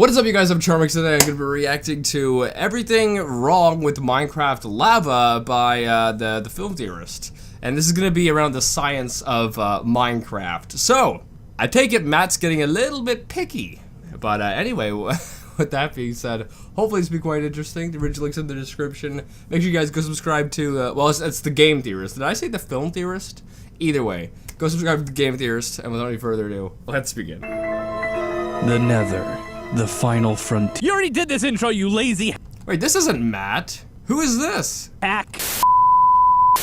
What is up, you guys? I'm Charmx, and today I'm going to be reacting to Everything Wrong with Minecraft Lava by the film theorist. And this is going to be around the science of Minecraft. So, I take it Matt's getting a little bit picky. But anyway, with that being said, hopefully it's be quite interesting. The original link's in the description. Make sure you guys go subscribe to, well, it's the game theorist. Did I say the film theorist? Either way, go subscribe to the game theorist, and without any further ado, let's begin. The Nether. The final frontier. You already did this intro, you lazy. Wait, this isn't Matt. Who is this? Hack.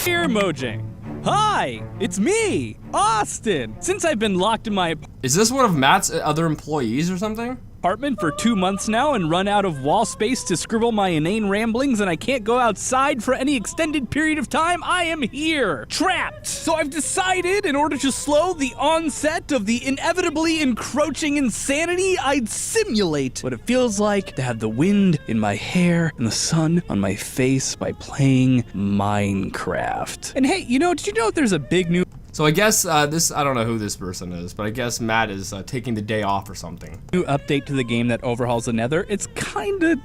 Here, Mojang. Hi, it's me, Austin. Since I've been locked in my Is this one of Matt's other employees or something? apartment for 2 months now and run out of wall space to scribble my inane ramblings, and I can't go outside for any extended period of time, I am here, trapped. So I've decided, in order to slow the onset of the inevitably encroaching insanity, I'd simulate what it feels like to have the wind in my hair and the sun on my face by playing Minecraft. And hey, you know, did you know there's a big new So I guess I don't know who this person is, but I guess Matt is taking the day off or something. update to the game that overhauls the Nether? It's kinda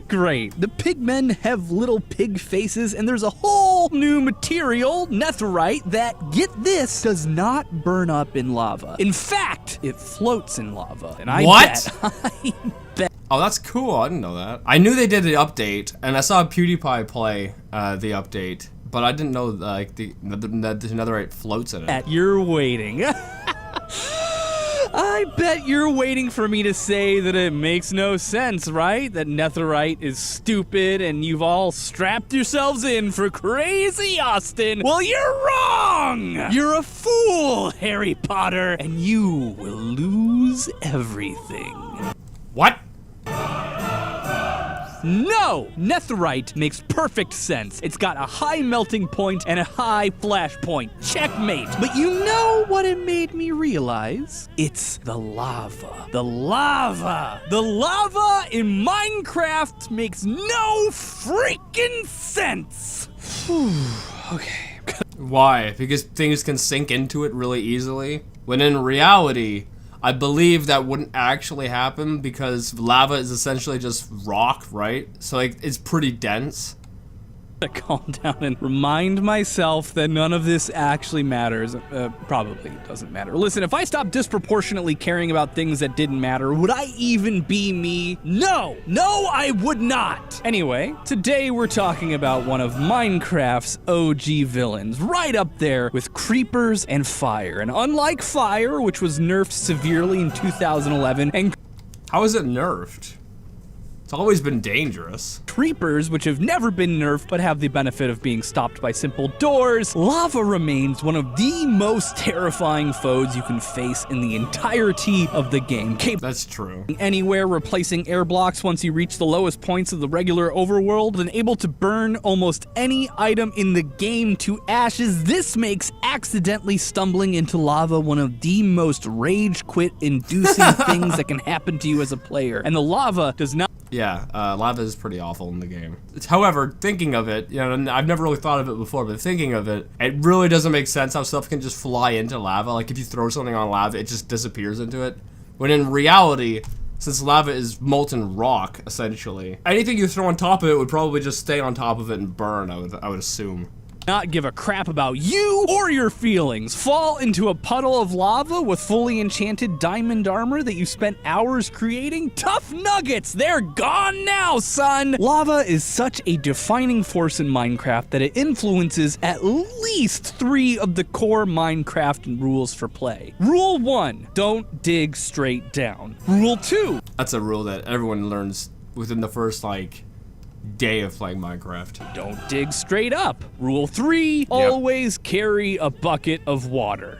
great. The pigmen have little pig faces, and there's a whole new material, netherite, that, get this, does not burn up in lava. In fact, it floats in lava. And I bet. Oh, that's cool. I didn't know that. I knew they did the update, and I saw PewDiePie play the update. But I didn't know like the netherite floats in it. You're waiting. I bet you're waiting for me to say that it makes no sense, right? That netherite is stupid and you've all strapped yourselves in for crazy Austin. Well, you're wrong! You're a fool, Harry Potter, and you will lose everything. What? No! Netherite makes perfect sense. It's got a high melting point and a high flash point. Checkmate. But you know what it made me realize? It's the lava. The lava! The lava in Minecraft makes no freaking sense. Okay. Why? Because things can sink into it really easily? When in reality, I believe that wouldn't actually happen because lava is essentially just rock, right? So like, it's pretty dense. To calm down and remind myself that none of this actually matters. Probably doesn't matter. Listen, if I stopped disproportionately caring about things that didn't matter, would I even be me? No! No, I would not! Anyway, today we're talking about one of Minecraft's OG villains, right up there with creepers and fire. And unlike fire, which was nerfed severely in 2011, and How is it nerfed? It's always been dangerous. creepers, which have never been nerfed but have the benefit of being stopped by simple doors, lava remains one of the most terrifying foes you can face in the entirety of the game. That's true. Anywhere, replacing air blocks once you reach the lowest points of the regular overworld, and able to burn almost any item in the game to ashes. This makes accidentally stumbling into lava one of the most rage quit inducing things that can happen to you as a player. And the lava does not. Yeah, lava is pretty awful in the game. However, thinking of it, you know, I've never really thought of it before, but thinking of it, it really doesn't make sense how stuff can just fly into lava. Like, if you throw something on lava, it just disappears into it. When in reality, since lava is molten rock, essentially, anything you throw on top of it would probably just stay on top of it and burn, I would assume. Not give a crap about you or your feelings. Fall into a puddle of lava with fully enchanted diamond armor that you spent hours creating? Tough nuggets! They're gone now, son! Lava is such a defining force in Minecraft that it influences at least 3 of the core Minecraft rules for play. Rule 1, don't dig straight down. Rule 2. That's a rule that everyone learns within the first, like, day of playing Minecraft. Don't dig straight up. Rule 3, always carry a bucket of water.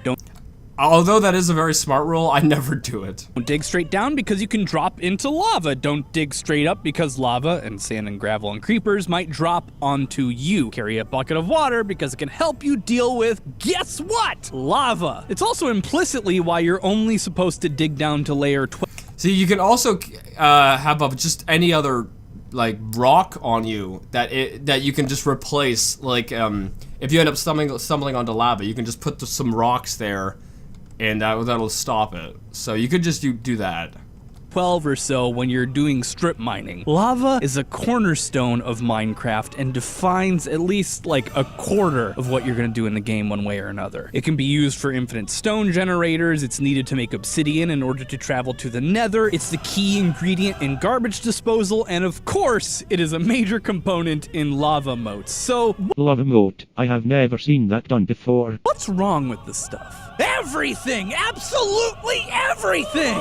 Although that is a very smart rule, I never do it. Don't dig straight down because you can drop into lava. Don't dig straight up because lava and sand and gravel and creepers might drop onto you. Carry a bucket of water because it can help you deal with, guess what? Lava. It's also implicitly why you're only supposed to dig down to layer 12. See, you can also have just any other like rock on you that you can just replace. Like if you end up stumbling onto lava, you can just put some rocks there, and that'll stop it. So you could just do that. 12 or so when you're doing strip mining. Lava is a cornerstone of Minecraft and defines at least like a quarter of what you're gonna do in the game one way or another. It can be used for infinite stone generators, it's needed to make obsidian in order to travel to the nether, it's the key ingredient in garbage disposal, and of course, it is a major component in lava moats. So, Lava moat, I have never seen that done before. what's wrong with this stuff? Everything! Absolutely everything!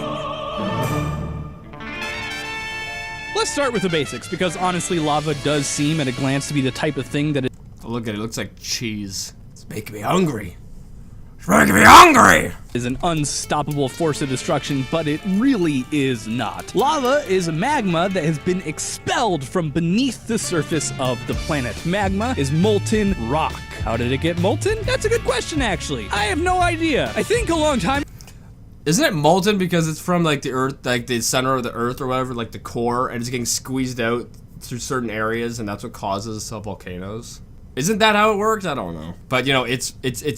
Let's start with the basics, because honestly, lava does seem at a glance to be the type of thing that Look at it, it looks like cheese. It's making me hungry. It's making me hungry! is an unstoppable force of destruction, but it really is not. Lava is magma that has been expelled from beneath the surface of the planet. Magma is molten rock. How did it get molten? That's a good question, actually. I have no idea. I think a long time. Isn't it molten because it's from like the earth, like the center of the earth or whatever, like the core, and it's getting squeezed out through certain areas, and that's what causes volcanoes? Isn't that how it works? I don't know. But you know, it's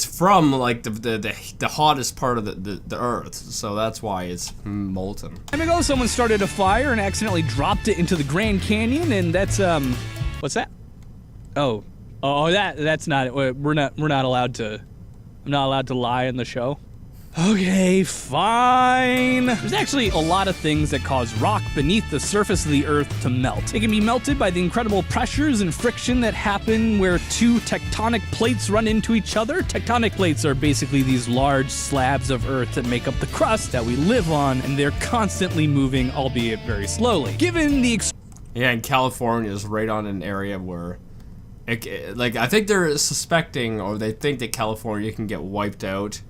from like the hottest part of the earth, so that's why it's molten. Time ago, someone started a fire and accidentally dropped it into the Grand Canyon, and that's what's that? Oh, that's not it. We're not allowed to. I'm not allowed to lie in the show. Okay, fine. There's actually a lot of things that cause rock beneath the surface of the earth to melt. It can be melted by the incredible pressures and friction that happen where two tectonic plates run into each other. Tectonic plates are basically these large slabs of earth that make up the crust that we live on, and they're constantly moving, albeit very slowly. Given the Yeah, and California is right on an area where, like, I think they're suspecting, or they think that California can get wiped out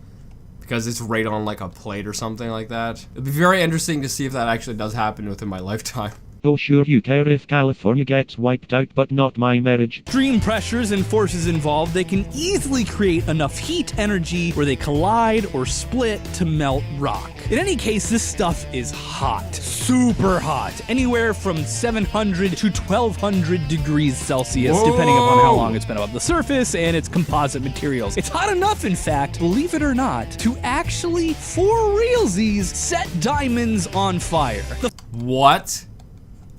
because it's right on like a plate or something like that. It'd be very interesting to see if that actually does happen within my lifetime. Oh sure you care if California gets wiped out, but not my marriage. extreme pressures and forces involved, they can easily create enough heat energy where they collide or split to melt rock. In any case, this stuff is hot. Super hot. Anywhere from 700 to 1200 degrees Celsius, depending upon how long it's been above the surface and its composite materials. It's hot enough, in fact, believe it or not, to actually, for realsies, set diamonds on fire. The What?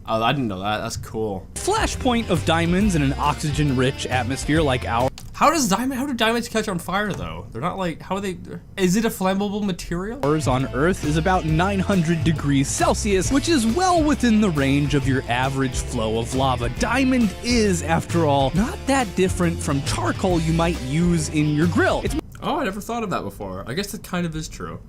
Oh, I didn't know that. That's cool. flashpoint of diamonds in an oxygen-rich atmosphere like ours How do diamonds catch on fire though? They're not like, how are they, is it a flammable material? on Earth is about 900 degrees Celsius, which is well within the range of your average flow of lava. Diamond is, after all, not that different from charcoal you might use in your grill. It's Oh, I never thought of that before. I guess that kind of is true.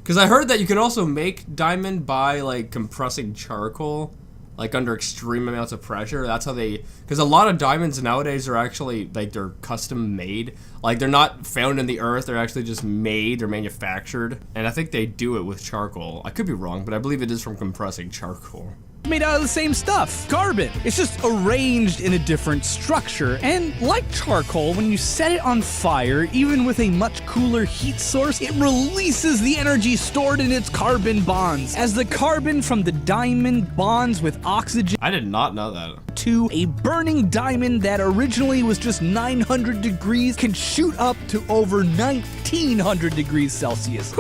Because I heard that you can also make diamond by like compressing charcoal, like under extreme amounts of pressure. That's how they, because a lot of diamonds nowadays are actually like they're custom made. Like they're not found in the earth, they're actually just made, they're manufactured. And I think they do it with charcoal. I could be wrong, but I believe it is from compressing charcoal. made out of the same stuff, carbon. It's just arranged in a different structure. And like charcoal, when you set it on fire, even with a much cooler heat source, it releases the energy stored in its carbon bonds. As the carbon from the diamond bonds with oxygen I did not know that. to a burning diamond that originally was just 900 degrees can shoot up to over 1900 degrees Celsius.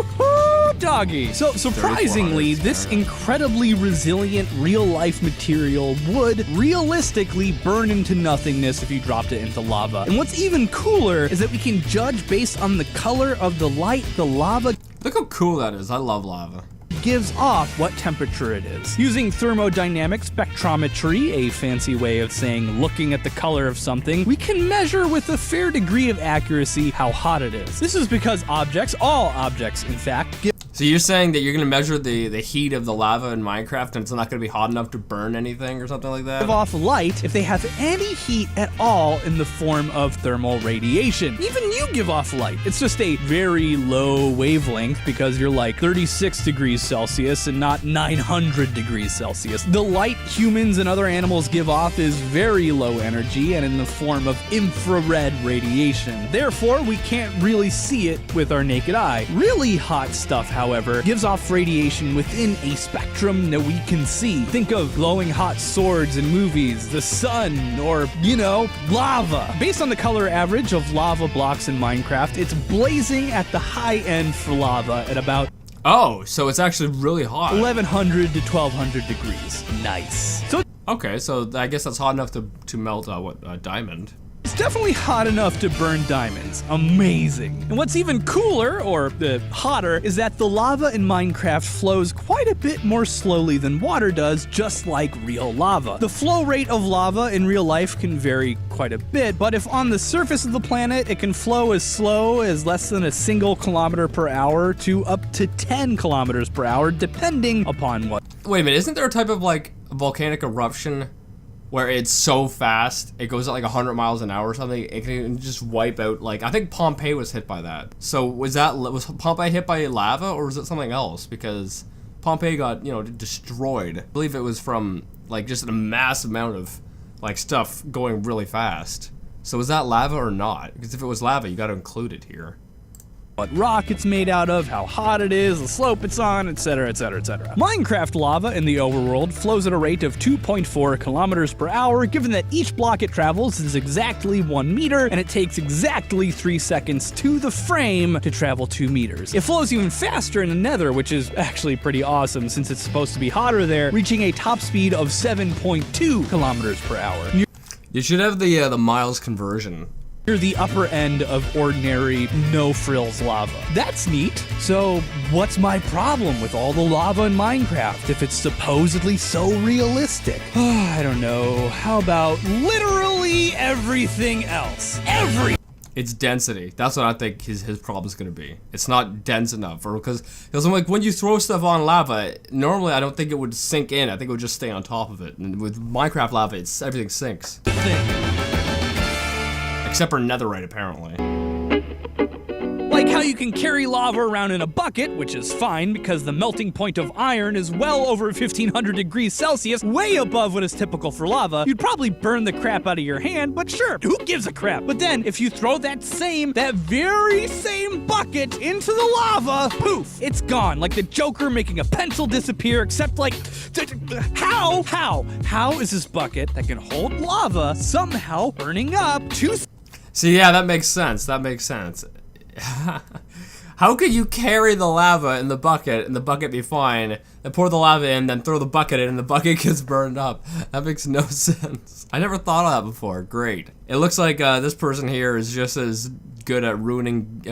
Doggy. So surprisingly, this incredibly resilient real-life material would realistically burn into nothingness if you dropped it into lava. And what's even cooler is that we can judge based on the color of the light the lava Look how cool that is. I love lava. gives off what temperature it is. Using thermodynamic spectrometry, a fancy way of saying looking at the color of something, we can measure with a fair degree of accuracy how hot it is. This is because objects, all objects in fact, give So you're saying that you're gonna measure the heat of the lava in Minecraft and it's not gonna be hot enough to burn anything or something like that? off light if they have any heat at all in the form of thermal radiation. Even you give off light. It's just a very low wavelength because you're like 36 degrees Celsius and not 900 degrees Celsius. The light humans and other animals give off is very low energy and in the form of infrared radiation. Therefore, we can't really see it with our naked eye. Really hot stuff, however, gives off radiation within a spectrum that we can see. Think of glowing hot swords in movies, the sun, or, you know, lava. Based on the color average of lava blocks in Minecraft, it's blazing at the high end for lava at about Oh, so it's actually really hot. 1100 to 1200 degrees. Nice. So Okay, so I guess that's hot enough to melt a diamond. it's definitely hot enough to burn diamonds. Amazing. And what's even cooler, or hotter, is that the lava in Minecraft flows quite a bit more slowly than water does, just like real lava. The flow rate of lava in real life can vary quite a bit, but if on the surface of the planet, it can flow as slow as less than a single kilometer per hour to up to 10 kilometers per hour, depending upon what. Wait a minute, isn't there a type of like volcanic eruption where it's so fast, it goes at like 100 miles an hour or something, it can just wipe out, like, I think Pompeii was hit by that. So was Pompeii hit by lava, or was it something else? Because Pompeii got, you know, destroyed. I believe it was from, like, just a mass amount of, like, stuff going really fast. So was that lava or not? Because if it was lava, you gotta include it here. What rock it's made out of, how hot it is, the slope it's on, etc, etc, etc. Minecraft lava in the overworld flows at a rate of 2.4 kilometers per hour, given that each block it travels is exactly 1 meter, and it takes exactly 3 seconds to the frame to travel 2 meters. It flows even faster in the nether, which is actually pretty awesome since it's supposed to be hotter there, reaching a top speed of 7.2 kilometers per hour. You should have the miles conversion. Near the upper end of ordinary no-frills lava. That's neat. So what's my problem with all the lava in Minecraft if it's supposedly so realistic? I don't know. How about literally everything else? It's density. That's what I think his problem's gonna be. It's not dense enough, or because I'm like, when you throw stuff on lava, normally I don't think it would sink in. I think it would just stay on top of it. And with Minecraft lava, everything sinks. Except for netherite, apparently. Like how you can carry lava around in a bucket, which is fine because the melting point of iron is well over 1500 degrees Celsius, way above what is typical for lava. You'd probably burn the crap out of your hand, but sure, who gives a crap? But then, if you throw that very same bucket into the lava, poof, it's gone. Like the Joker making a pencil disappear, except like, how is this bucket that can hold lava somehow burning up to... See, yeah, that makes sense. That makes sense. How could you carry the lava in the bucket and the bucket be fine, then pour the lava in, then throw the bucket in and the bucket gets burned up? That makes no sense. I never thought of that before. Great. It looks like this person here is just as good at ruining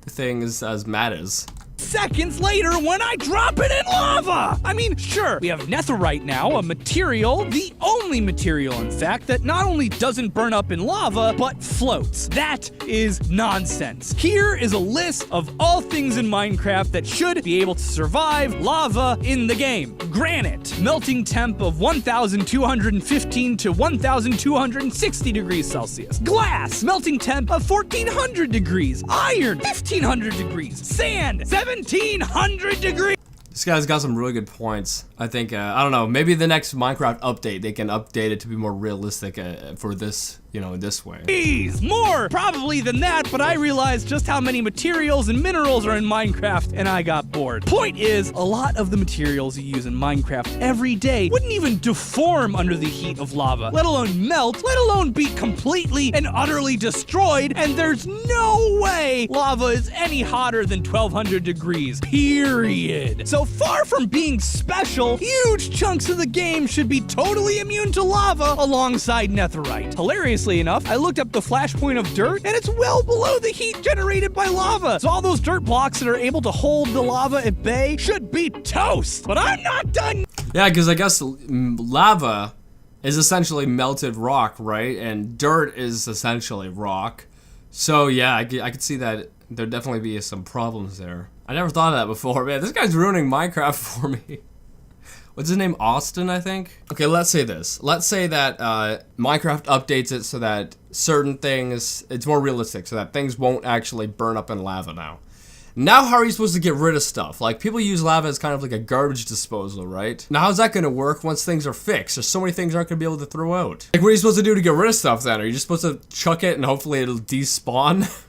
things as Matt is. Seconds later when I drop it in lava! I mean, sure, we have netherite now, a material, the only material, in fact, that not only doesn't burn up in lava, but floats. That is nonsense. Here is a list of all things in Minecraft that should be able to survive lava in the game. Granite, melting temp of 1215 to 1260 degrees Celsius. Glass, melting temp of 1400 degrees. Iron, 1500 degrees. Sand, 1700 degrees. This guy's got some really good points. I think, I don't know, maybe the next Minecraft update, they can update it to be more realistic for this, you know, this way. More probably than that, but I realized just how many materials and minerals are in Minecraft, and I got bored. Point is, a lot of the materials you use in Minecraft every day wouldn't even deform under the heat of lava, let alone melt, let alone be completely and utterly destroyed, and there's no way lava is any hotter than 1200 degrees, period. So far from being special, huge chunks of the game should be totally immune to lava alongside netherite. Hilariously enough, I looked up the flash point of dirt, and it's well below the heat generated by lava. So all those dirt blocks that are able to hold the lava at bay should be toast. But I'm not done. Yeah, because I guess lava is essentially melted rock, right? And dirt is essentially rock. So yeah, I could see that there'd definitely be some problems there. I never thought of that before. Man, this guy's ruining Minecraft for me. What's his name? Austin, I think? Okay, let's say this. Let's say that Minecraft updates it so that certain things, it's more realistic, so that things won't actually burn up in lava now. Now how are you supposed to get rid of stuff? Like, people use lava as kind of like a garbage disposal, right? Now how's that gonna work once things are fixed? There's so many things aren't gonna be able to throw out. Like, what are you supposed to do to get rid of stuff then? Are you just supposed to chuck it and hopefully it'll despawn?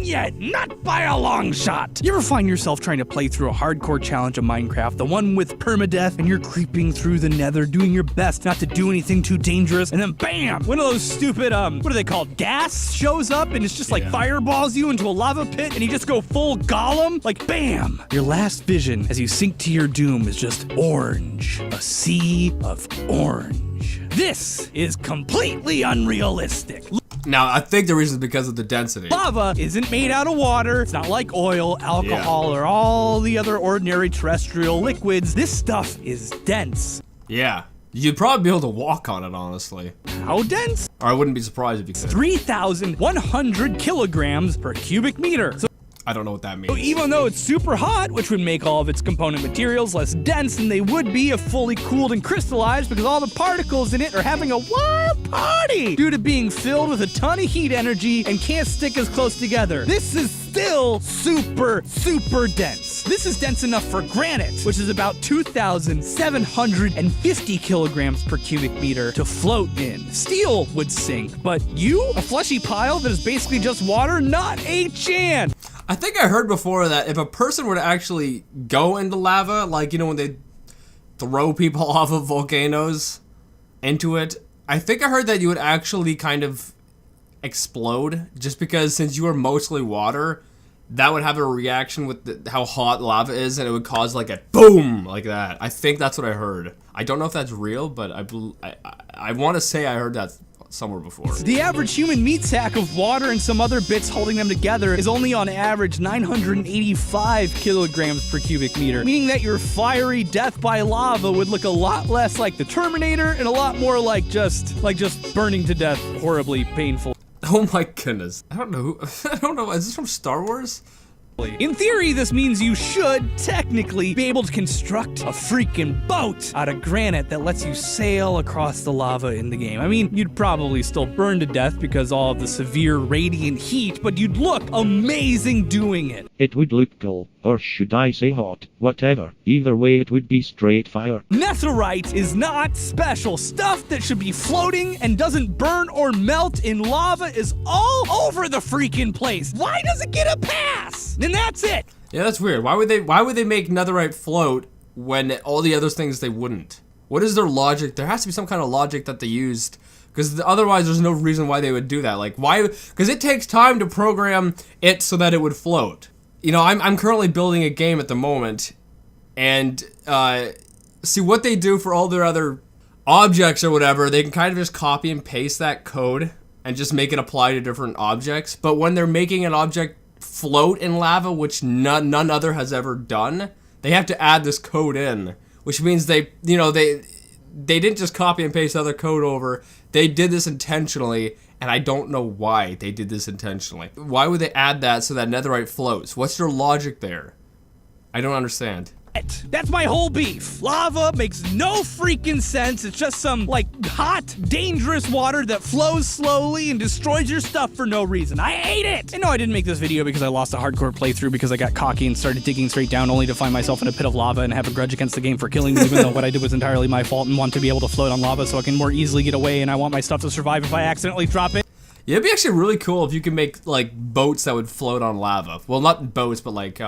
yet, not by a long shot. You ever find yourself trying to play through a hardcore challenge of Minecraft, the one with permadeath, and you're creeping through the nether, doing your best not to do anything too dangerous, and then bam, one of those stupid, what are they called, gas shows up, and it's just like fireballs you into a lava pit, and you just go full Gollum, like bam. Your last vision as you sink to your doom is just orange, a sea of orange. This is completely unrealistic. Now, I think the reason is because of the density. Lava isn't made out of water. It's not like oil, alcohol, or all the other ordinary terrestrial liquids. This stuff is dense. Yeah. You'd probably be able to walk on it, honestly. How dense? Or I wouldn't be surprised if you could. 3,100 kilograms per cubic meter. So I don't know what that means. even though it's super hot, which would make all of its component materials less dense than they would be if fully cooled and crystallized, because all the particles in it are having a wild party due to being filled with a ton of heat energy and can't stick as close together. This is still super, super dense. This is dense enough for granite, which is about 2,750 kilograms per cubic meter, to float in. Steel would sink, but you, a fleshy pile that is basically just water, not a chance. I think I heard before that if a person were to actually go into lava, like, you know, when they throw people off of volcanoes into it, I think I heard that you would actually kind of explode, just because since you are mostly water, that would have a reaction with how hot lava is, and it would cause like a boom like that. I think that's what I heard. I don't know if that's real, but I want to say I heard that somewhere before. The average human meat sack of water and some other bits holding them together is only on average 985 kilograms per cubic meter, meaning that your fiery death by lava would look a lot less like the Terminator and a lot more like just burning to death, horribly painful. Oh my goodness. I don't know. I don't know. Is this from Star Wars? In theory, this means you should, technically, be able to construct a freaking boat out of granite that lets you sail across the lava in the game. I mean, you'd probably still burn to death because all of the severe radiant heat, but you'd look amazing doing it. It would look cool, or should I say hot, whatever. Either way, it would be straight fire. Netherite is not special. Stuff that should be floating and doesn't burn or melt in lava is all over the freaking place. Why does it get a pass? And that's it. Yeah, that's weird. Why would they make netherite float when all the other things they wouldn't? What is their logic? There has to be some kind of logic that they used, because otherwise there's no reason why they would do that. Like, why? Because it takes time to program it so that it would float. You know, I'm currently building a game at the moment, and see what they do for all their other objects or whatever. They can kind of just copy and paste that code and just make it apply to different objects. But when they're making an object float in lava, which none other has ever done, they have to add this code in, which means they didn't just copy and paste other code over. They did this intentionally, and I don't know why they did this intentionally. Why would they add that so that netherite floats? What's their logic there? I don't understand. That's my whole beef. Lava makes no freaking sense. It's just some, like, hot, dangerous water that flows slowly and destroys your stuff for no reason. I hate it! And no, I didn't make this video because I lost a hardcore playthrough because I got cocky and started digging straight down only to find myself in a pit of lava and have a grudge against the game for killing me, even though what I did was entirely my fault, and want to be able to float on lava so I can more easily get away, and I want my stuff to survive if I accidentally drop it. Yeah, it'd be actually really cool if you could make, like, boats that would float on lava. Well, not boats, but, like,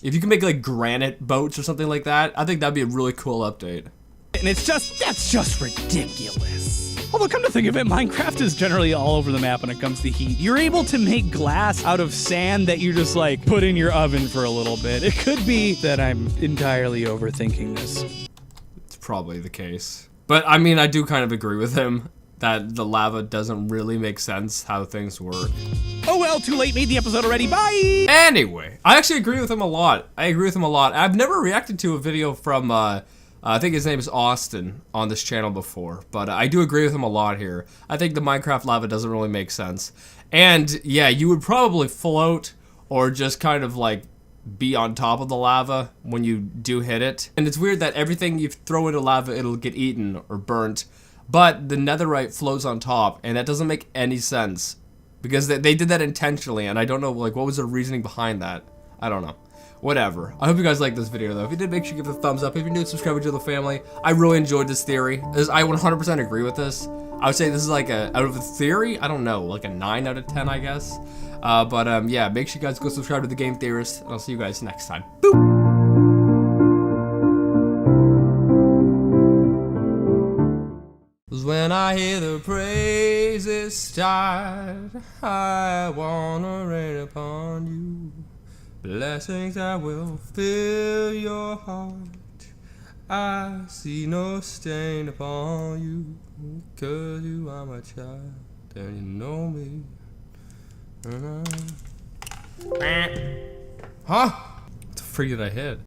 if you can make, like, granite boats or something like that, I think that'd be a really cool update. And that's just ridiculous. Although, come to think of it, Minecraft is generally all over the map when it comes to heat. You're able to make glass out of sand that you just, like, put in your oven for a little bit. It could be that I'm entirely overthinking this. It's probably the case. But, I mean, I do kind of agree with him that the lava doesn't really make sense how things work. Oh well, too late, made the episode already, bye! Anyway, I actually agree with him a lot. I've never reacted to a video from, I think his name is Austin, on this channel before, but I do agree with him a lot here. I think the Minecraft lava doesn't really make sense. And, yeah, you would probably float, or just kind of, like, be on top of the lava when you do hit it. And it's weird that everything you throw into lava, it'll get eaten or burnt. But the netherite floats on top, and that doesn't make any sense. Because they did that intentionally, and I don't know, like, what was the reasoning behind that? I don't know. Whatever. I hope you guys liked this video, though. If you did, make sure you give it a thumbs up. If you're new, subscribe to the family. I really enjoyed this theory. I 100% agree with this. I would say this is like out of the theory, I don't know, like a 9 out of 10, I guess. But yeah, make sure you guys go subscribe to The Game Theorist, and I'll see you guys next time. Boop! 'Cause when I hear the praises start, I wanna rain upon you blessings that will fill your heart. I see no stain upon you, 'cause you are my child, and you know me. Huh? What the freak did I hit?